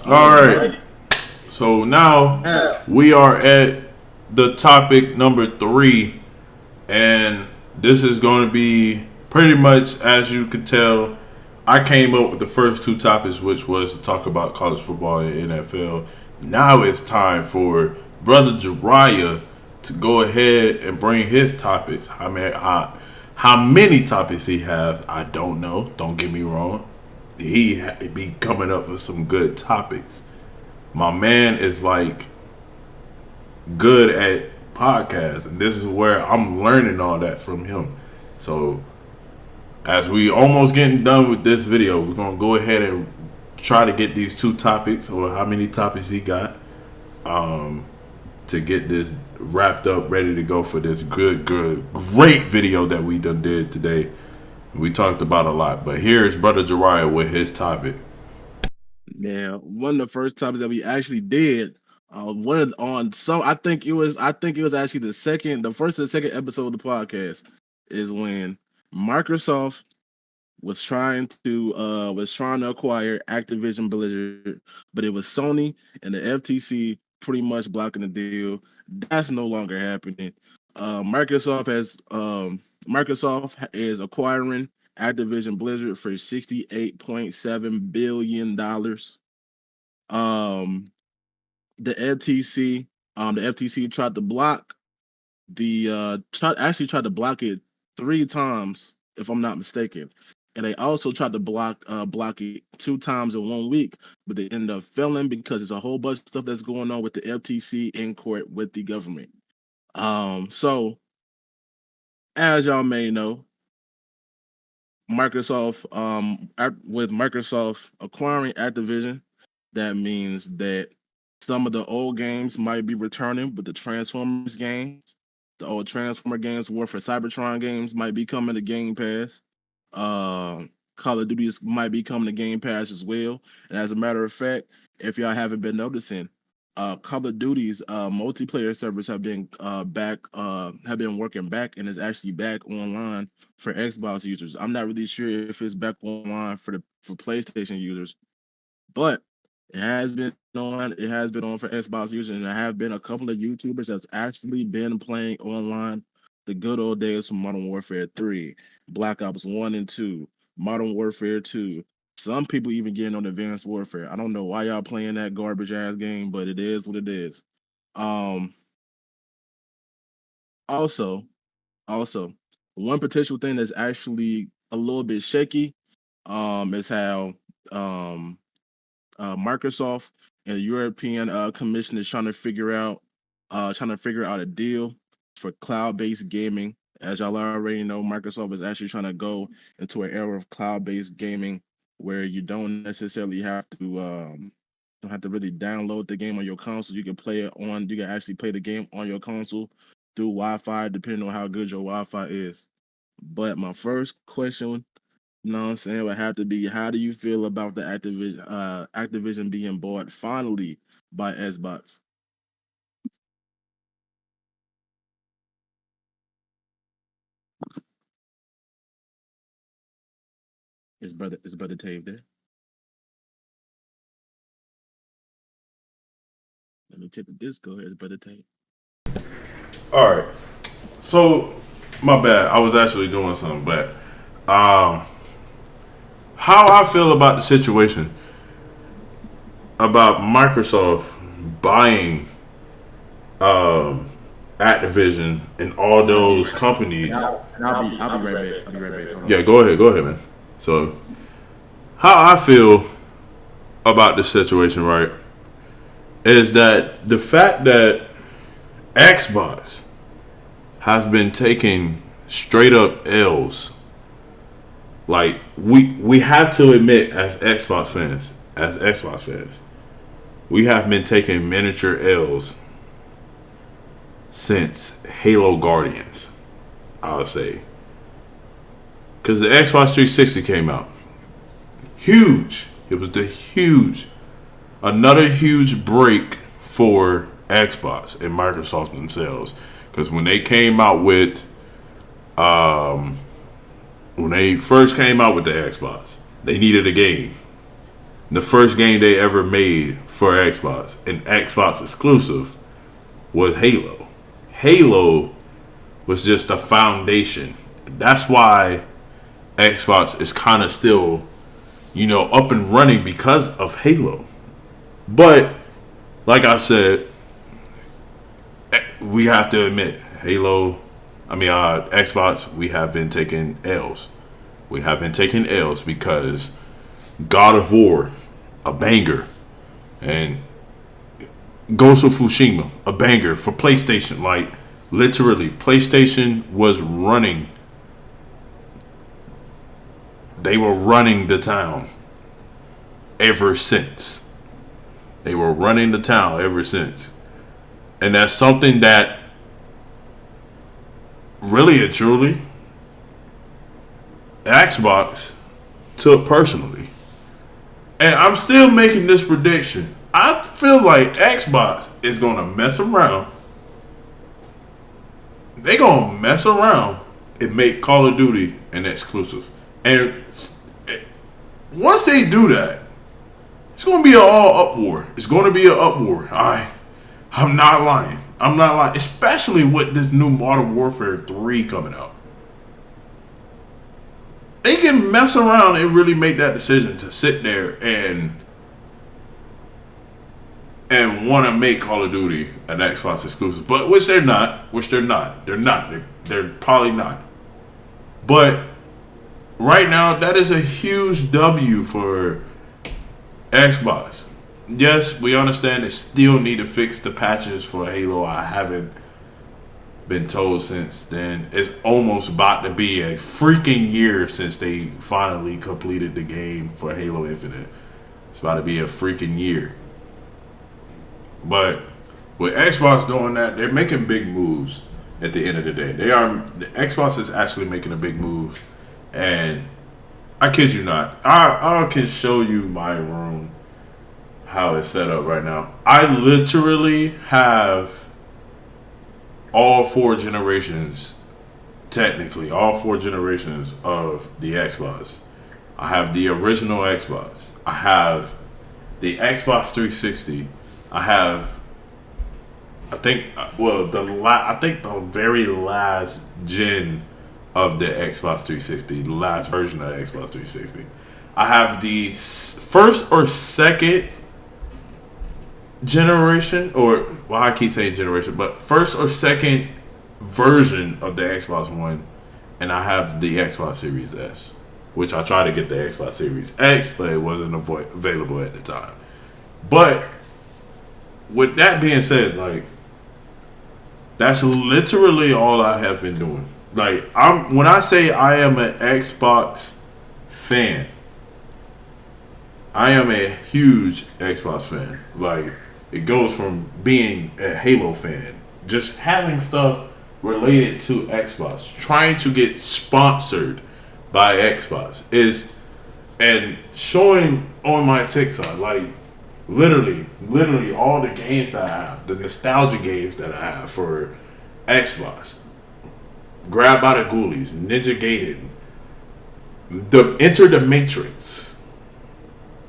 All right. So now we are at the topic number 3, and this is going to be pretty much, as you could tell, I came up with the first two topics, which was to talk about college football and NFL. Now it's time for Brother Jariah to go ahead and bring his topics. How many topics he has, I don't know. Don't get me wrong. He be coming up with some good topics. My man is like good at podcasts, and this is where I'm learning all that from him. So, as we almost getting done with this video, we're gonna go ahead and try to get these two topics, or how many topics he got, to get this wrapped up, ready to go for this great video that we done did today. We talked about a lot, but here's Brother Jariah with his topic. Yeah, one of the first topics that we actually did, I think it was actually the first and second episode of the podcast is when Microsoft was trying to acquire Activision Blizzard, but it was Sony and the FTC pretty much blocking the deal. That's no longer happening. Microsoft is acquiring Activision Blizzard for $68.7 billion. Um, the FTC tried to block tried to block it 3 times, if I'm not mistaken. And they also tried to block it 2 times in 1 week, but they ended up failing because there's a whole bunch of stuff that's going on with the FTC in court with the government. So as y'all may know, with Microsoft acquiring Activision, that means that some of the old games might be returning, but the Transformers games, the old Transformer games, War for Cybertron games might be coming to Game Pass. Call of Duty might be coming to Game Pass as well. And as a matter of fact, if y'all haven't been noticing, Call of Duty's multiplayer servers have been working back, and is actually back online for Xbox users. I'm not really sure if it's back online for PlayStation users, but it has been on. It has been on for Xbox users, and there have been a couple of YouTubers that's actually been playing online the good old days from Modern Warfare 3, Black Ops 1 and 2, Modern Warfare 2. Some people even getting on Advanced Warfare. I don't know why y'all playing that garbage ass game, but it is what it is. Um, also, also, one potential thing that's actually a little bit shaky, is how um Microsoft and the European Commission is trying to figure out a deal for cloud-based gaming. As y'all already know, Microsoft is actually trying to go into an era of cloud-based gaming where you don't have to really download the game on your console. You can actually play the game on your console through Wi-Fi, depending on how good your Wi-Fi is. But my first question, you know what I'm saying, would have to be, how do you feel about the Activision being bought finally by Xbox? Is brother Tave there? Let me check the Discord. Is brother Tave? All right. So, my bad. I was actually doing something, but um, how I feel about the situation about Microsoft buying um, Activision and all those companies. I'll be right back. I'll be right back. Hold Yeah, on. go ahead, man. So, how I feel about this situation, right, is that the fact that Xbox has been taking straight up L's. Like we have to admit, as Xbox fans, we have been taking miniature L's since Halo Guardians. I would say, because the Xbox 360 came out, huge. It was another huge break for Xbox and Microsoft themselves. Because when they came out with, when they first came out with the Xbox, they needed a game. The first game they ever made for Xbox, an Xbox exclusive, was Halo. Halo was just the foundation. That's why Xbox is kind of still, up and running because of Halo. But like I said, we have to admit, Xbox, we have been taking L's. We have been taking L's because God of War, a banger, and Ghost of Tsushima, a banger for PlayStation. Like, literally, PlayStation was running. They were running the town ever since. They were running the town ever since. And that's something that really and truly Xbox took personally. And I'm still making this prediction. I feel like Xbox is going to mess around. They're going to mess around and make Call of Duty an exclusive. And once they do that, it's going to be an all uproar. It's going to be an uproar. I'm not lying. I'm not lying. Especially with this new Modern Warfare 3 coming out. They can mess around and really make that decision to sit there and want to make Call of Duty an Xbox exclusive. But which they're not. They're probably not. But right now, that is a huge W for Xbox. Yes, we understand they still need to fix the patches for Halo. I haven't been told since then. It's almost about to be a freaking year since they finally completed the game for Halo Infinite. It's about to be a freaking year. But with Xbox doing that, they're making big moves at the end of the day. The Xbox is actually making a big move. And I kid you not, I can show you my room, how it's set up right now. I literally have all four generations, technically, all four generations of the Xbox. I have the original Xbox. I have the Xbox 360. I have, I think the very last gen of the Xbox 360, the last version of the Xbox 360. I have the first or second generation, I keep saying generation, but first or second version of the Xbox One, and I have the Xbox Series S, which I tried to get the Xbox Series X, but it wasn't available at the time. But with that being said, like, that's literally all I have been doing. Like, when I say I am an Xbox fan, I am a huge Xbox fan. Like, it goes from being a Halo fan, just having stuff related to Xbox, trying to get sponsored by Xbox and showing on my TikTok, like, literally all the games that I have, the nostalgia games that I have for Xbox. Grab by the Ghoulies, Ninja Gaiden, Enter the Matrix,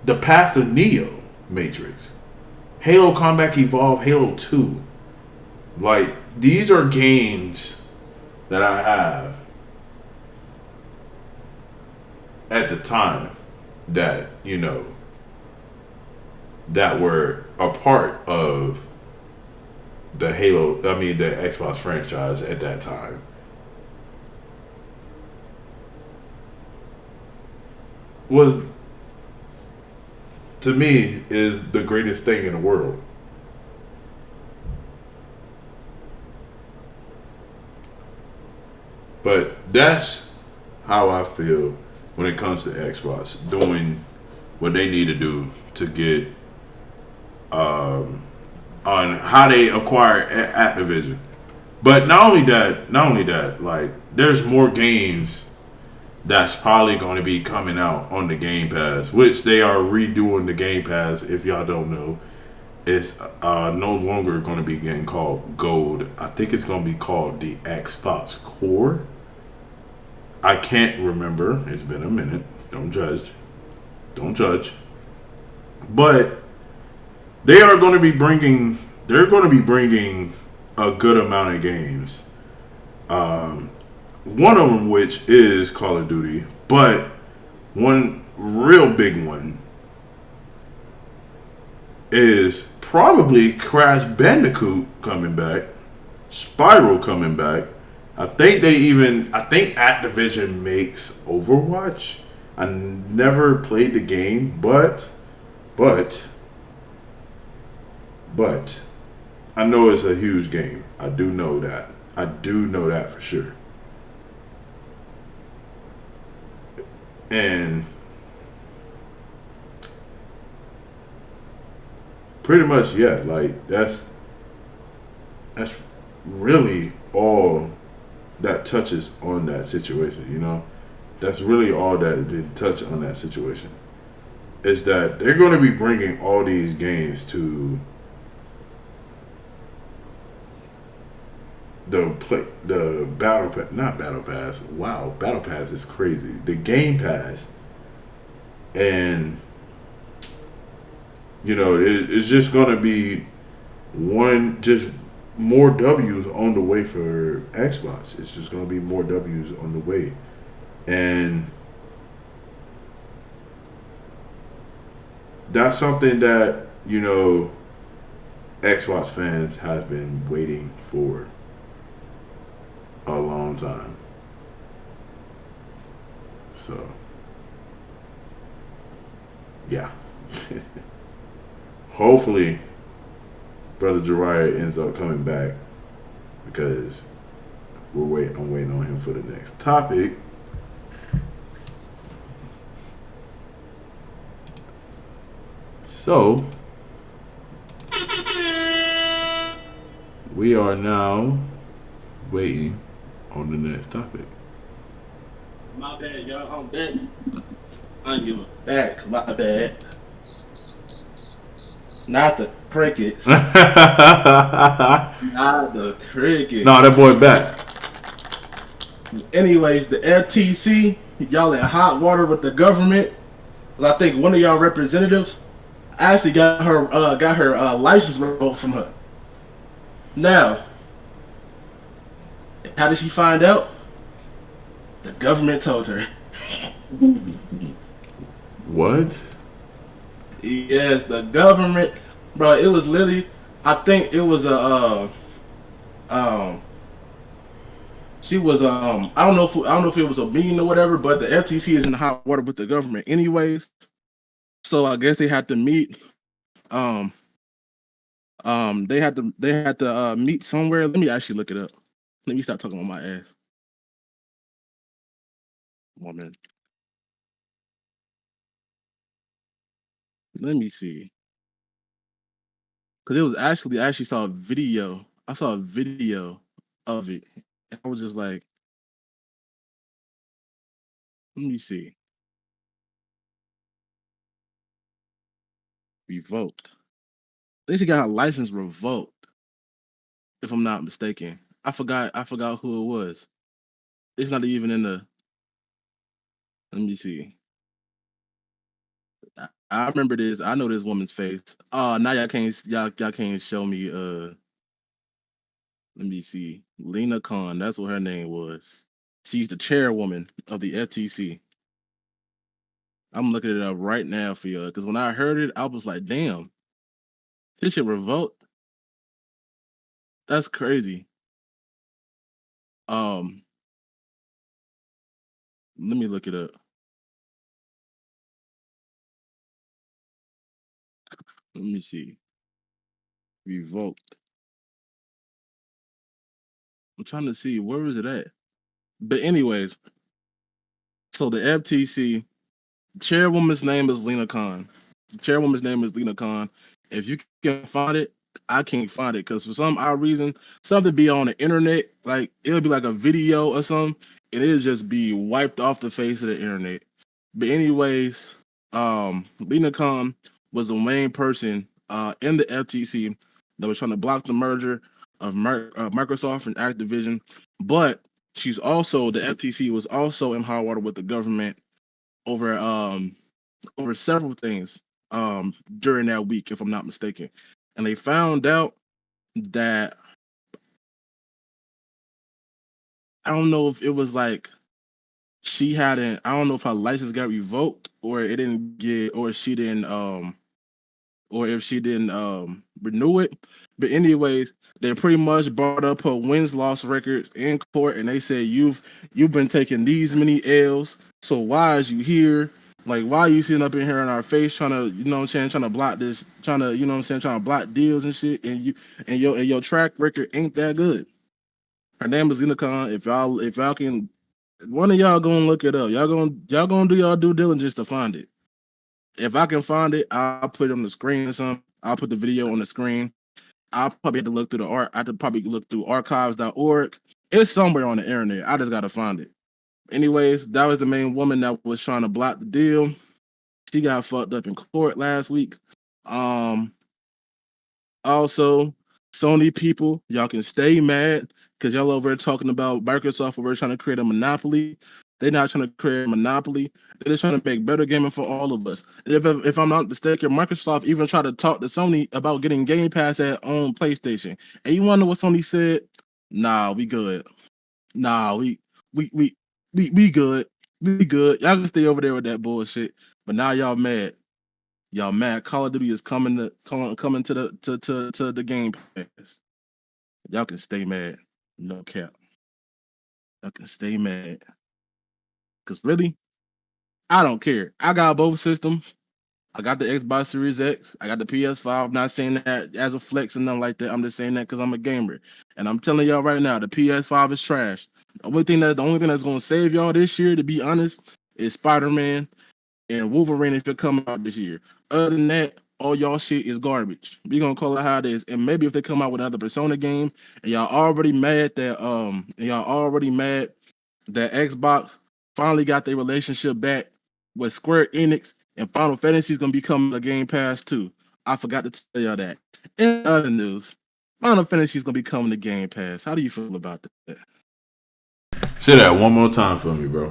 The Path of Neo Matrix, Halo Combat Evolved, Halo 2. Like, these are games that I have at the time that, that were a part of the Xbox franchise at that time. Was, to me, is the greatest thing in the world. But that's how I feel when it comes to Xbox doing what they need to do to get on how they acquire Activision. But not only that, like, there's more games that's probably going to be coming out on the Game Pass, which they are redoing the Game Pass. If y'all don't know, it's no longer going to be getting called Gold. I think it's going to be called the Xbox Core. I can't remember. It's been a minute. Don't judge. but they are going to be bringing. They're going to be bringing a good amount of games. Um, one of them, which is Call of Duty, but one real big one is probably Crash Bandicoot coming back, Spiral coming back. I think Activision makes Overwatch. I never played the game, but, but, I know it's a huge game. I do know that. I do know that for sure. And pretty much, yeah, like that's really all that touches on that situation, you know? That's really all that has been touched on that situation. Is that they're going to be bringing all these games to the battle pass, not battle pass. Wow, battle pass is crazy. The game pass, and it's just going to be just more W's on the way for Xbox. It's just going to be more W's on the way, and that's something that Xbox fans have been waiting for a long time. So, yeah. Hopefully, Brother Jiraiya ends up coming back because I'm waiting on him for the next topic. So, we are now waiting on the next topic. My bad, y'all. I'm back. I give it back. My bad. Not the crickets. Not the crickets. Nah, that boy back. Anyways, the FTC, y'all in hot water with the government. I think one of y'all representatives actually got her license revoked from her. Now, how did she find out? The government told her. What? Yes, the government, bro. It was literally. I think it was She was I don't know if it was a meeting or whatever, but the FTC is in hot water with the government, anyways. So I guess they had to meet. Um, they had to meet somewhere. Let me actually look it up. Let me stop talking on my ass. 1 minute. Let me see. Because it was I actually saw a video. I saw a video of it. And I was just like, let me see. Revoked. They should got her license revoked, if I'm not mistaken. I forgot who it was. It's not even in the. Let me see. I remember this. I know this woman's face. Oh, now y'all can't show me. Let me see. Lena Khan. That's what her name was. She's the chairwoman of the FTC. I'm looking it up right now for you because when I heard it, I was like, "Damn, this shit revoked. That's crazy." Um, let me look it up. Let me see. Revoked. I'm trying to see where is it at. But anyways, so the FTC chairwoman's name is Lena Khan. The chairwoman's name is Lena Khan. If you can find it, I can't find it because for some odd reason, something be on the internet, like it'll be like a video or something, and it'll just be wiped off the face of the internet. But anyways, Lena Khan was the main person in the FTC that was trying to block the merger of Microsoft and Activision. But the FTC was also in hot water with the government over over several things. during that week, if I'm not mistaken. And they found out that I don't know if it was like she hadn't. I don't know if her license got revoked or it didn't get, or she didn't or if she didn't renew it. But anyways, they pretty much brought up her wins loss records in court, and they said you've been taking these many L's. So why is you here? Like, why are you sitting up in here in our face trying to, you know what I'm saying, trying to block this, trying to, you know what I'm saying, trying to block deals and shit, and your track record ain't that good. Her name is Unicon. If y'all can, one of y'all gonna look it up. Y'all gonna do y'all due diligence to find it. If I can find it, I'll put it on the screen or something. I'll put the video on the screen. I'll probably have to look through the art. I have to probably look through archives.org. It's somewhere on the internet. I just gotta find it. Anyways, that was the main woman that was trying to block the deal. She got fucked up in court last week. Also, Sony people, y'all can stay mad because y'all over there talking about Microsoft over trying to create a monopoly. They're not trying to create a monopoly. They're just trying to make better gaming for all of us. If I'm not mistaken, Microsoft even tried to talk to Sony about getting Game Pass on PlayStation. And you want to know what Sony said? Nah, we good. Nah, we good. We good. Y'all can stay over there with that bullshit. But now y'all mad. Y'all mad. Call of Duty is coming to the Game Pass. Y'all can stay mad. No cap. Y'all can stay mad. Cause really, I don't care. I got both systems. I got the Xbox Series X. I got the PS5. I'm not saying that as a flex and nothing like that. I'm just saying that because I'm a gamer. And I'm telling y'all right now, the PS5 is trash. The only thing that's gonna save y'all this year, to be honest, is Spider-Man and Wolverine if it come out this year. Other than that, all y'all shit is garbage. We gonna call it how it is. And maybe if they come out with another Persona game, and y'all already mad that Xbox finally got their relationship back with Square Enix, and Final Fantasy is gonna become a Game Pass too. I forgot to tell y'all that. In other news, Final Fantasy is gonna become the Game Pass. How do you feel about that? Say that one more time for me, bro.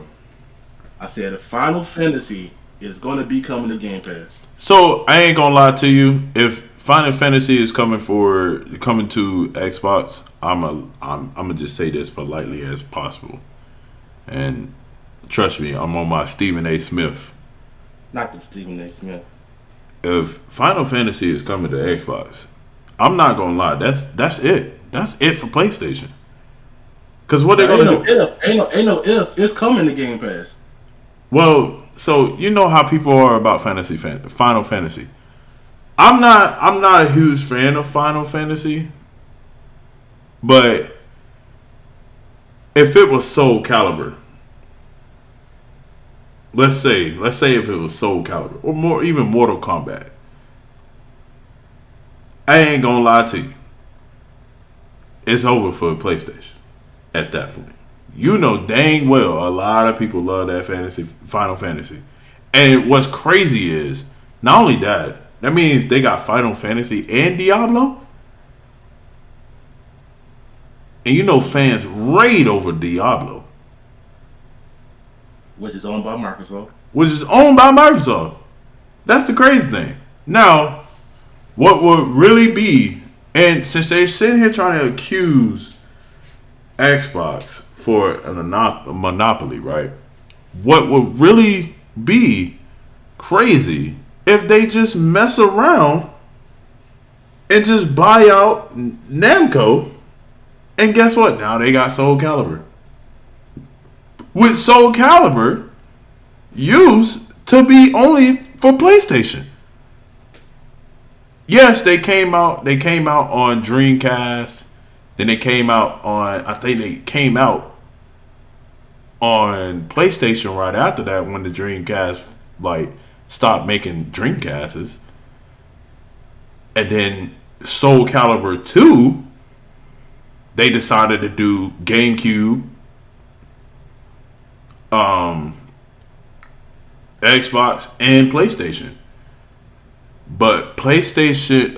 I said Final Fantasy is gonna become the Game Pass. So I ain't gonna lie to you. If Final Fantasy is coming to Xbox, I'm gonna just say this politely as possible. And trust me, I'm on my Stephen A. Smith. Not the Stephen A. Smith. If Final Fantasy is coming to Xbox, I'm not gonna lie. That's it. That's it for PlayStation. Cause what they're gonna do? Ain't no if. It's coming to Game Pass. Well, so you know how people are about Final Fantasy. I'm not a huge fan of Final Fantasy, but if it was Soul Calibur, let's say if it was Soul Calibur or more even Mortal Kombat, I ain't gonna lie to you, it's over for PlayStation at that point. You know dang well a lot of people love that Final Fantasy. And what's crazy is, not only that means they got Final Fantasy and Diablo. And you know fans raid over Diablo. Which is owned by Microsoft. That's the crazy thing. Now, what would really be, and since they're sitting here trying to accuse Xbox for a monopoly, right? What would really be crazy if they just mess around and just buy out Namco, and guess what? Now they got Soul Calibur. With Soul Calibur used to be only for PlayStation. Yes, they came out on Dreamcast. Then they came out on PlayStation right after that when the Dreamcast stopped making Dreamcasts. And then Soul Calibur 2, they decided to do GameCube, Xbox, and PlayStation. But PlayStation,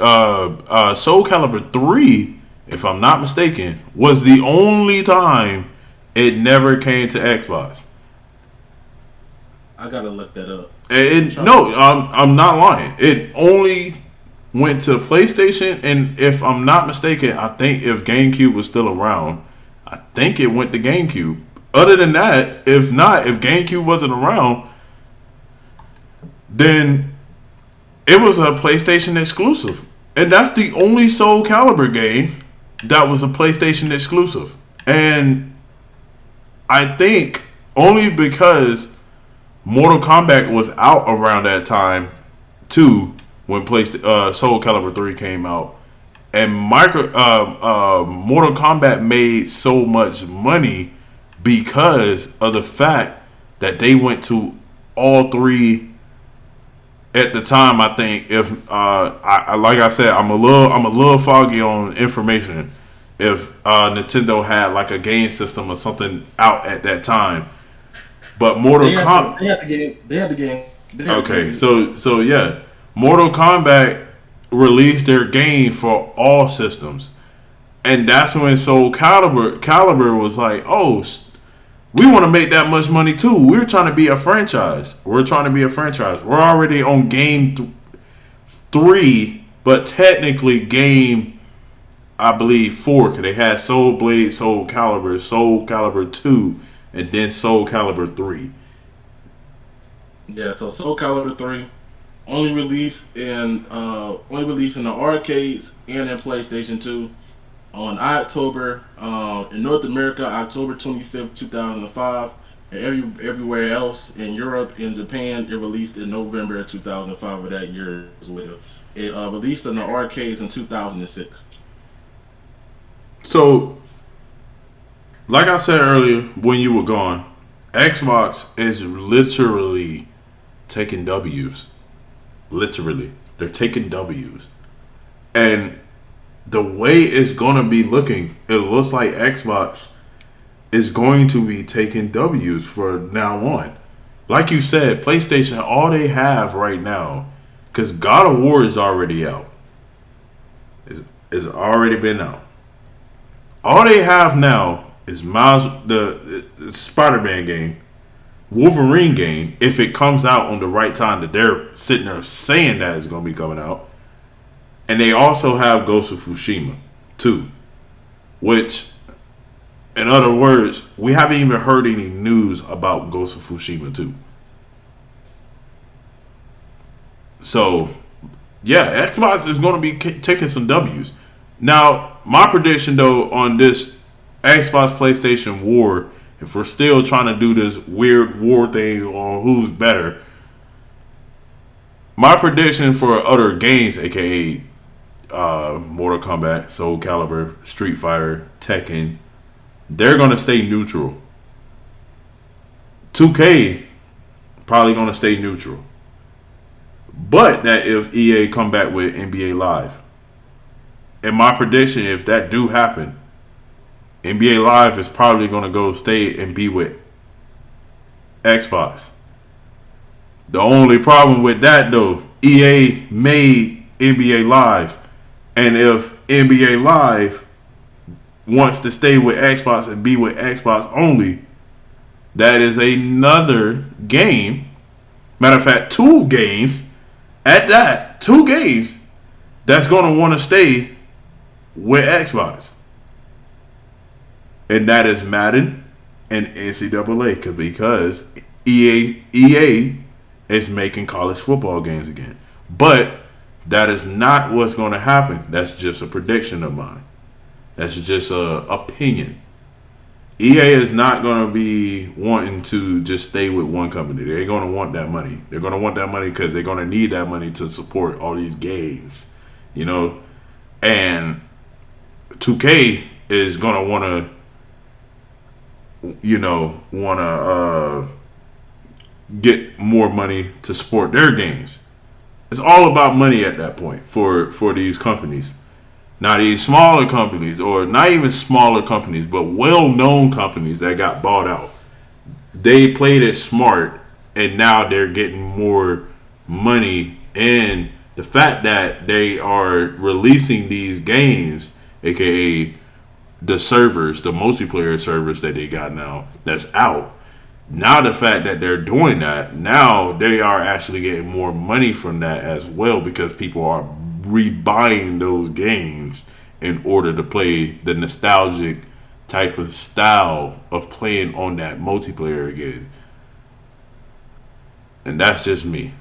Soul Calibur 3, if I'm not mistaken, was the only time it never came to Xbox. I gotta look that up. No, I'm not lying. It only went to PlayStation, and if I'm not mistaken, I think if GameCube was still around, I think it went to GameCube. Other than that, if GameCube wasn't around, then it was a PlayStation exclusive. And that's the only Soul Calibur game that was a PlayStation exclusive. And I think only because Mortal Kombat was out around that time too, when Soul Calibur 3 came out. And Mortal Kombat made so much money because of the fact that they went to all three at the time. I think if like I said, I'm a little foggy on information. If Nintendo had like a game system or something out at that time, but Mortal Kombat, they had the game. Okay, so yeah, Mortal Kombat released their game for all systems, and that's when Soul Calibur was like, oh, we want to make that much money too. We're trying to be a franchise. We're already on game 3, but technically game, I believe 4, because they had Soul Blade, Soul Calibur 2, and then Soul Calibur 3. Yeah, so Soul Calibur 3 only released in the arcades and in PlayStation 2 on October in North America, October 25th, 2005, and everywhere else in Europe and Japan it released in November 2005 of that year as well. It released in the arcades in 2006. So, like I said earlier when you were gone, Xbox is literally taking W's. Literally. They're taking W's. And the way it's going to be looking, it looks like Xbox is going to be taking W's for now on. Like you said, PlayStation, all they have right now, because God of War is already out. It's already been out. All they have now is the Spider-Man game, Wolverine game, if it comes out on the right time that they're sitting there saying that it's going to be coming out. And they also have Ghost of Tsushima 2, which, in other words, we haven't even heard any news about Ghost of Tsushima 2. So, yeah, Xbox is going to be taking some W's. Now, my prediction, though, on this Xbox PlayStation war, if we're still trying to do this weird war thing on who's better, my prediction for other games, aka Mortal Kombat, Soul Calibur, Street Fighter, Tekken, they're going to stay neutral. 2K probably going to stay neutral. But that if EA come back with NBA Live. And my prediction, if that do happen, NBA Live is probably going to go stay and be with Xbox. The only problem with that, though, EA made NBA Live. And if NBA Live wants to stay with Xbox and be with Xbox only, that is another game. Matter of fact, 2 games at that. 2 games that's going to want to stay with Xbox. And that is Madden and NCAA, because EA is making college football games again. But that is not what's going to happen. That's just a prediction of mine. That's just a opinion. EA is not going to be wanting to just stay with one company. They're going to want that money. They're going to want that money because they're going to need that money to support all these games, you know. And 2K is going to want to, get more money to support their games. It's all about money at that point for these companies. Now, these smaller companies, or not even smaller companies, but well-known companies that got bought out, they played it smart, and now they're getting more money. And the fact that they are releasing these games, aka the servers, the multiplayer servers that they got now, that's out, Now the fact that they're doing that, now they are actually getting more money from that as well because people are rebuying those games in order to play the nostalgic type of style of playing on that multiplayer again. And that's just me.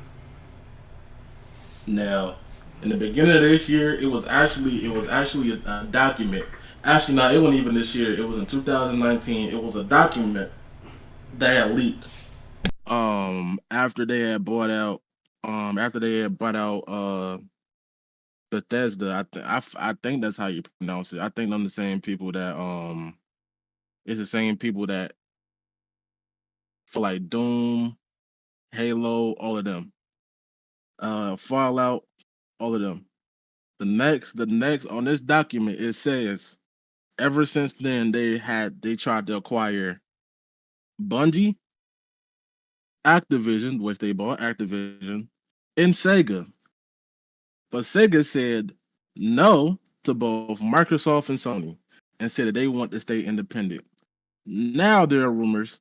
Now, in the beginning of this year, it was actually a document. Actually, no, it wasn't even this year. It was in 2019. It was a document that had leaked. After they had bought out, Bethesda. I think that's how you pronounce it. I think I'm the same people that it's the same people that for like Doom, Halo, all of them, Fallout, all of them. The next on this document it says ever since then they tried to acquire Bungie, Activision, which they bought Activision, and Sega. But Sega said no to both Microsoft and Sony and said that they want to stay independent. Now there are rumors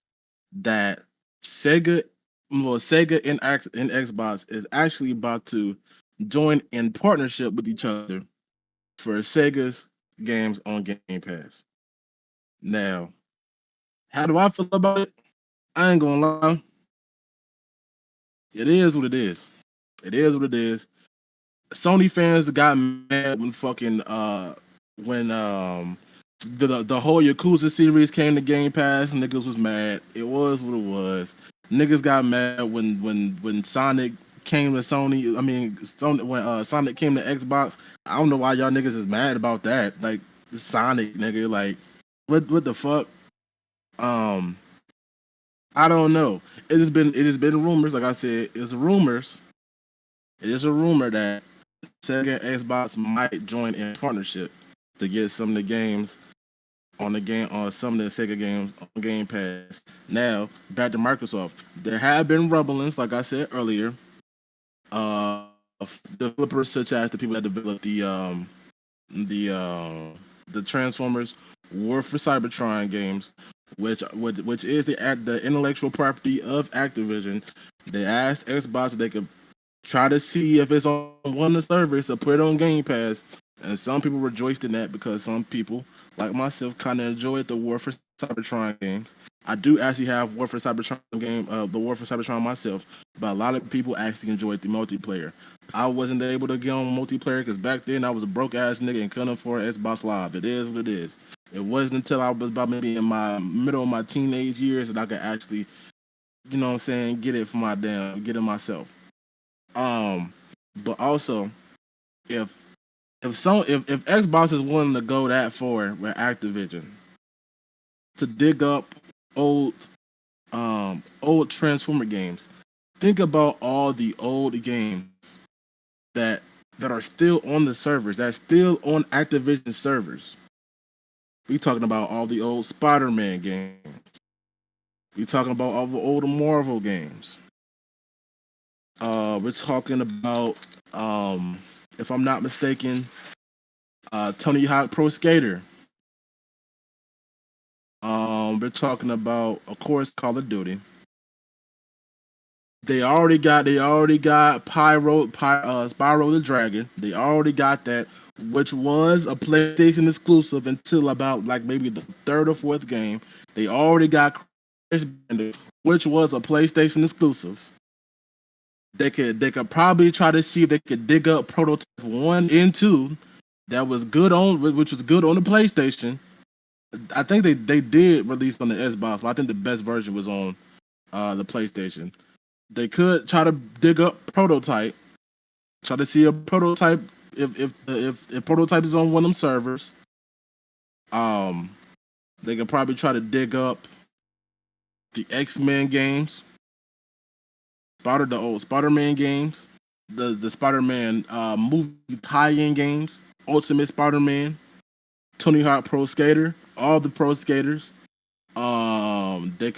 that Sega, Sega and Xbox is actually about to join in partnership with each other for Sega's games on Game Pass. Now, how do I feel about it? I ain't gonna lie. It is what it is. It is what it is. Sony fans got mad when fucking when the whole Yakuza series came to Game Pass. Niggas was mad. It was what it was. Niggas got mad when Sonic came to Sony. I mean, Sony, when Sonic came to Xbox. I don't know why y'all niggas is mad about that. Like Sonic, nigga. Like what the fuck? Um, I don't know. It has been rumors. Like I said, it's rumors. It is a rumor that Sega and Xbox might join in partnership to get some of the games on some of the Sega games on Game Pass. Now, back to Microsoft. There have been rumblings, like I said earlier, of developers such as the people that developed the uh, the Transformers War for Cybertron games, which is the intellectual property of Activision. They asked Xbox if they could try to see if it's on one of the servers or put it on Game Pass. And some people rejoiced in that because some people, like myself, kind of enjoyed the War for Cybertron games. I do actually have War for Cybertron the War for Cybertron myself, but a lot of people actually enjoyed the multiplayer. I wasn't able to get on multiplayer because back then I was a broke ass nigga and couldn't afford Xbox Live. It is what it is. It wasn't until I was about maybe in my middle of my teenage years that I could actually, you know what I'm saying, get it myself. Um, but also if if Xbox is willing to go that far with Activision to dig up old old Transformer games, think about all the old games that are still on the servers, that's still on Activision servers. We talking about all the old Spider-Man games. We talking about all the old Marvel games. We're talking about if I'm not mistaken, Tony Hawk Pro Skater. We're talking about, of course, Call of Duty. They already got Spyro the Dragon. They already got that, which was a PlayStation exclusive until about like maybe the third or fourth game. They already got Crash Bandicoot, which was a PlayStation exclusive. They could probably try to see if they could dig up Prototype 1 and 2 that was good on which was good on the PlayStation. I think they did release on the Xbox, but I think the best version was on the PlayStation. They could try to dig up Prototype, try to see a Prototype if Prototype is on one of them servers. Um, they could probably try to dig up the X-Men games, the old Spider-Man games, the Spider-Man movie tie-in games, Ultimate Spider-Man, Tony Hawk Pro Skater, all the Pro Skaters. They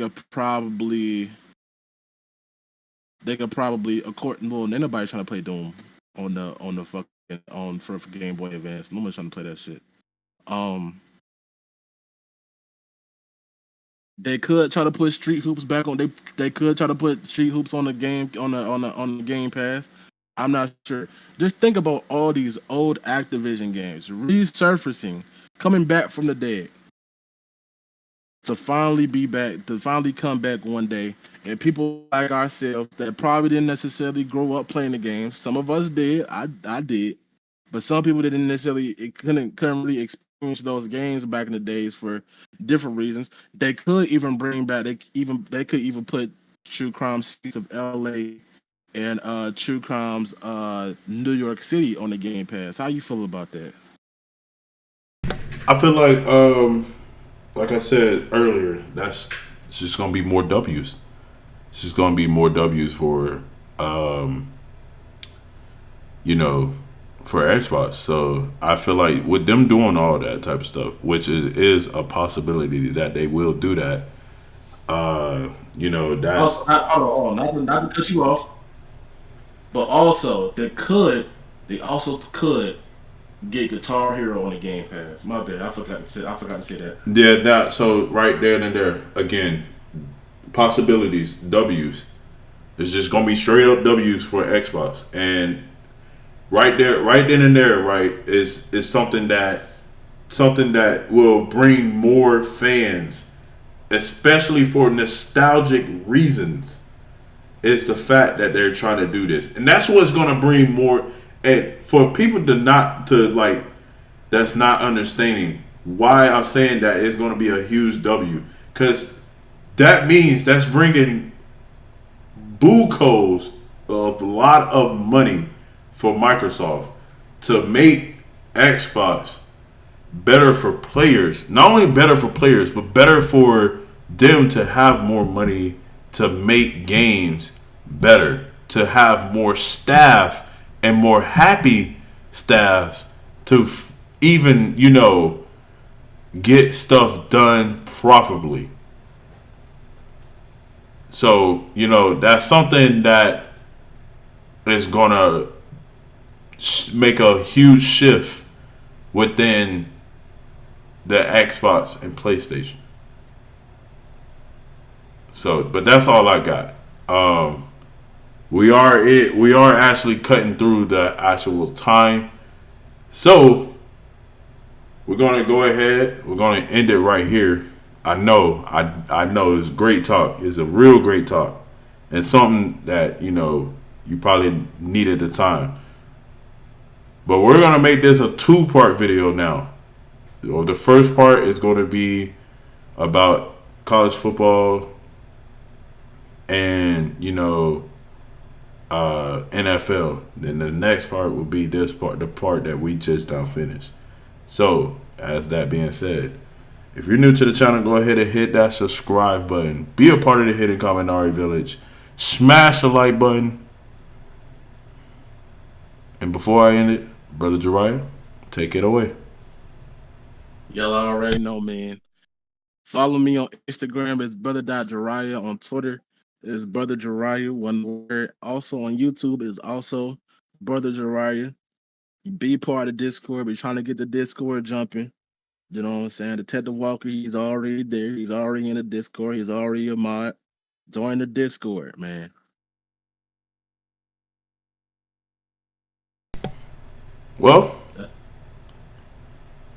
could probably according well, ain't nobody trying to play Doom on the fucking on for Game Boy Advance. Nobody's trying to play that shit. Um, They could try to put street hoops back on. They could try to put street hoops on the game on the Game Pass. I'm not sure. Just think about all these old Activision games resurfacing, coming back from the dead to finally be back, to finally come back one day. And people like ourselves that probably didn't necessarily grow up playing the game. Some of us did. I did, but some people didn't necessarily couldn't really experience those games back in the days for different reasons. They could even bring back. They could even put True Crime Streets of L.A. and True Crimes New York City on the Game Pass. How you feel about that? I feel like I said earlier, that's it's just gonna be more W's. It's just gonna be more W's for you know, for Xbox. So I feel like with them doing all that type of stuff, which is a possibility that they will do that. That's Also, hold on, not to cut you off, but also they also could get Guitar Hero on the Game Pass. My bad, I forgot to say that. yeah. That so right there and there again, possibilities W's. It's just gonna be straight up W's for Xbox, and right there, right then and there, right is something that will bring more fans, especially for nostalgic reasons. Is the fact that they're trying to do this, and that's what's gonna bring more. And for people to like, that's not understanding why I'm saying that it's gonna be a huge W, because that means that's bringing bucos of a lot of money for Microsoft to make Xbox better for players. Not only better for players, but better for them to have more money to make games better, to have more staff and more happy staffs to even, get stuff done properly. So, that's something that is going to make a huge shift within the Xbox and PlayStation. So, but that's all I got. We are actually cutting through the actual time. So, we're going to go ahead. We're going to end it right here. I know it's great talk. It's a real great talk. And something that, you probably need at the time. But we're going to make this a 2-part video now. So the first part is going to be about college football and, NFL. Then the next part will be this part, the part that we just now finished. So, as that being said, if you're new to the channel, go ahead and hit that subscribe button. Be a part of the hidden Kaminari Village. Smash the like button. And before I end it, Brother Jariah, take it away. Y'all already know, man. Follow me on Instagram as brother.jariah. On Twitter is brother Jariah, one word. Also on YouTube is also brother Jariah. Be part of Discord. We're trying to get the Discord jumping. You know what I'm saying? Detective Walker, he's already there. He's already in the Discord. He's already a mod. Join the Discord, man. Well,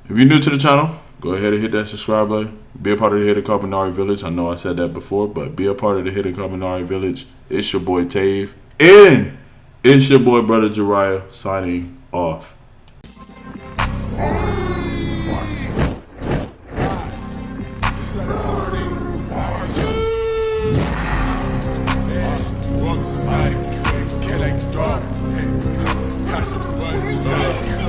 if you're new to the channel, go ahead and hit that subscribe button. Be a part of the Hidden Kaminari Village. I know I said that before, but be a part of the Hidden Kaminari Village. It's your boy Tave. And it's your boy Brother Jariah signing off. Killing dog. Passion runs